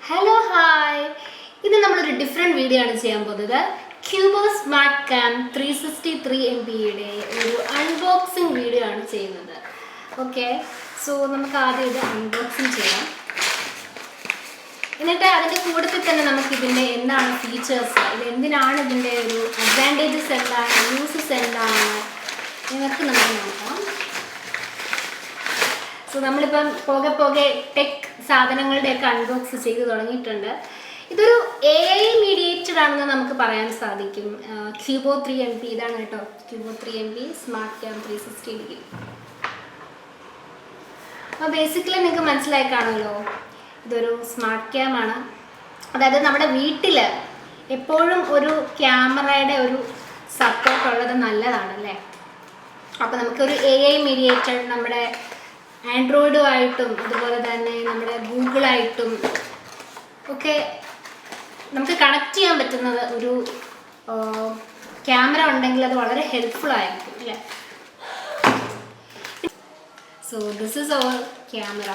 Hello hi, ഇത് നമ്മളൊരു different video ആണ് ചെയ്യാൻ പോകുന്നത്. ക്യൂബോ സ്മാർട്ട് ക്യാം 363 MBയുടെ ഒരു അൺബോക്സിങ് വീഡിയോ ആണ് ചെയ്യുന്നത്. ഓക്കെ, സോ നമുക്ക് ആദ്യം ഇത് അൺബോക്സിങ് ചെയ്യാം. എന്നിട്ട് അതിൻ്റെ കൂട്ടത്തിൽ തന്നെ നമുക്ക് ഇതിൻ്റെ എന്താണ് ഫീച്ചേഴ്സ്, ഇത് എന്തിനാണ് ഇതിൻ്റെ ഒരു അഡ്വാൻറ്റേജസ് എന്താണ്, യൂസസ് എന്താണ് എന്നൊക്കെ നമുക്ക് നോക്കാം. സോ നമ്മളിപ്പം പോകെ ടെക് സാധനങ്ങളുടെയൊക്കെ അൺബോക്സ് ചെയ്ത് തുടങ്ങിയിട്ടുണ്ട്. ഇതൊരു AI മീഡിയേറ്റഡ് ആണെന്ന് നമുക്ക് പറയാൻ സാധിക്കും. ക്യൂബോ 3 MB ഇതാണ് കേട്ടോ, ക്യൂബോ 3 MB സ്മാർട്ട് ക്യാം 360 അപ്പോൾ ബേസിക്കലി നിങ്ങൾക്ക് മനസ്സിലായി കാണുമല്ലോ, ഇതൊരു സ്മാർട്ട് ക്യാം ആണ്. അതായത് നമ്മുടെ വീട്ടിൽ എപ്പോഴും ഒരു ക്യാമറയുടെ ഒരു സപ്പോർട്ട് ഉള്ളത് നല്ലതാണല്ലേ. അപ്പോൾ നമുക്കൊരു AI മീഡിയേറ്റഡ് നമ്മുടെ ആൻഡ്രോയിഡുമായിട്ടും അതുപോലെ തന്നെ നമ്മുടെ ഗൂഗിളായിട്ടും ഒക്കെ നമുക്ക് കണക്ട് ചെയ്യാൻ പറ്റുന്നത് ഒരു ക്യാമറ ഉണ്ടെങ്കിൽ അത് വളരെ ഹെൽപ്ഫുൾ ആയിരിക്കും അല്ലേ. So this is our camera.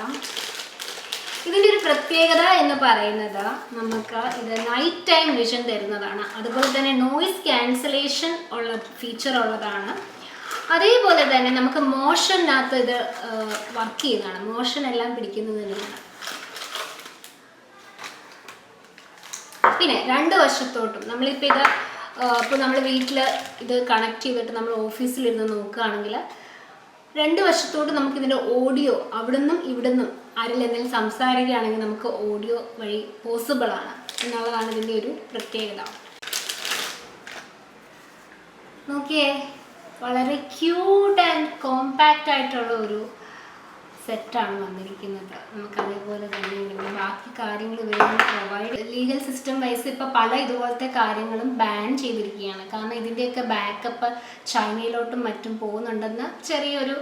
ഇതിൻ്റെ ഒരു പ്രത്യേകത എന്ന് പറയുന്നത് നമുക്ക് ഇത് നൈറ്റ് ടൈം വിഷൻ തരുന്നതാണ്. അതുപോലെ തന്നെ നോയിസ് ക്യാൻസലേഷൻ ഉള്ള ഫീച്ചർ ഉള്ളതാണ്. അതേപോലെ തന്നെ നമുക്ക് മോഷനകത്ത് ഇത് വർക്ക് ചെയ്യുന്നതാണ്, മോഷൻ എല്ലാം പിടിക്കുന്നതിനാണ്. പിന്നെ രണ്ട് വശത്തോട്ടും നമ്മളിപ്പോൾ ഇത് ഇപ്പോൾ നമ്മൾ വീട്ടിൽ ഇത് കണക്ട് ചെയ്തിട്ട് നമ്മൾ ഓഫീസിലിരുന്ന് നോക്കുകയാണെങ്കിൽ രണ്ട് വശത്തോട്ടും നമുക്കിതിൻ്റെ ഓഡിയോ അവിടുന്നും ഇവിടുന്നും ആരെങ്കിലും എന്തെങ്കിലും സംസാരിക്കുകയാണെങ്കിൽ നമുക്ക് ഓഡിയോ വഴി പോസിബിളാണ് എന്നുള്ളതാണ് ഇതിൻ്റെ ഒരു പ്രത്യേകത. നോക്കിയേ, വളരെ ക്യൂട്ട് ആൻഡ് കോമ്പാക്റ്റ് ആയിട്ടുള്ള ഒരു സെറ്റാണ് വന്നിരിക്കുന്നത്. നമുക്ക് അതേപോലെ തന്നെ ബാക്കി കാര്യങ്ങൾ വരുന്നത് പ്രൊവൈഡ് ലീഗൽ സിസ്റ്റം വൈസ് ഇപ്പോൾ പല ഇതുപോലത്തെ കാര്യങ്ങളും ബാൻ ചെയ്തിരിക്കുകയാണ്. കാരണം ഇതിൻ്റെയൊക്കെ ബാക്കപ്പ് ചൈനയിലോട്ടും മറ്റും പോകുന്നുണ്ടെന്ന് ചെറിയൊരു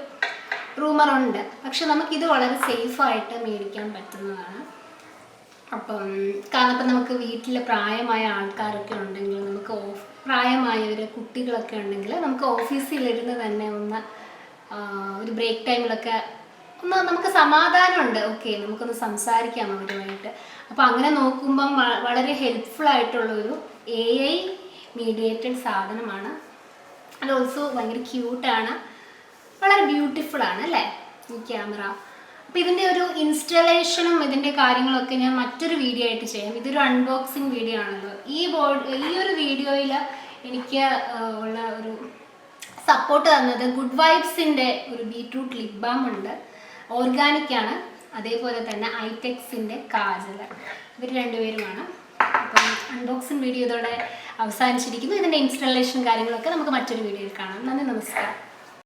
റൂമറുണ്ട്. പക്ഷെ നമുക്കിത് വളരെ സേഫായിട്ട് മേടിക്കാൻ പറ്റുന്നതാണ്. കാരണം ഇപ്പം നമുക്ക് വീട്ടിൽ പ്രായമായ ആൾക്കാരൊക്കെ ഉണ്ടെങ്കിൽ, നമുക്ക് പ്രായമായവർ കുട്ടികളൊക്കെ ഉണ്ടെങ്കിൽ നമുക്ക് ഓഫീസിലിരുന്ന് തന്നെ ഒരു ബ്രേക്ക് ടൈമിലൊക്കെ നമുക്ക് സമാധാനമുണ്ട്. ഓക്കെ, നമുക്കൊന്ന് സംസാരിക്കാം അവരുമായിട്ട്. അപ്പോൾ അങ്ങനെ നോക്കുമ്പം വളരെ ഹെൽപ്ഫുൾ ആയിട്ടുള്ളൊരു AI മീഡിയേറ്റഡ് സാധനമാണ്. അത് ഓൾസോ ഭയങ്കര ക്യൂട്ടാണ്, വളരെ ബ്യൂട്ടിഫുൾ ആണ് അല്ലേ ഈ ക്യാമറ. അപ്പോൾ ഇതിൻ്റെ ഒരു ഇൻസ്റ്റലേഷനും ഇതിൻ്റെ കാര്യങ്ങളൊക്കെ ഞാൻ മറ്റൊരു വീഡിയോ ആയിട്ട് ചെയ്യാം. ഇതൊരു അൺബോക്സിങ് വീഡിയോ ആണല്ലോ. ഈ ഒരു വീഡിയോയിൽ എനിക്ക് ഉള്ള ഒരു സപ്പോർട്ട് തന്നത് ഗുഡ് വൈബ്സിൻ്റെ ഒരു ബീറ്റ്റൂട്ട് ലിപ് ബാം ഉണ്ട്, ഓർഗാനിക്കാണ്. അതേപോലെ തന്നെ ഐടെക്സിൻ്റെ കാജൽ, ഇവർ രണ്ടുപേരുമാണ്. അപ്പം അൺബോക്സിങ് വീഡിയോ ഇതോടെ അവസാനിച്ചിരിക്കുന്നു. ഇതിൻ്റെ ഇൻസ്റ്റലേഷൻ കാര്യങ്ങളൊക്കെ നമുക്ക് മറ്റൊരു വീഡിയോയിൽ കാണാം. നന്ദി, നമസ്കാരം.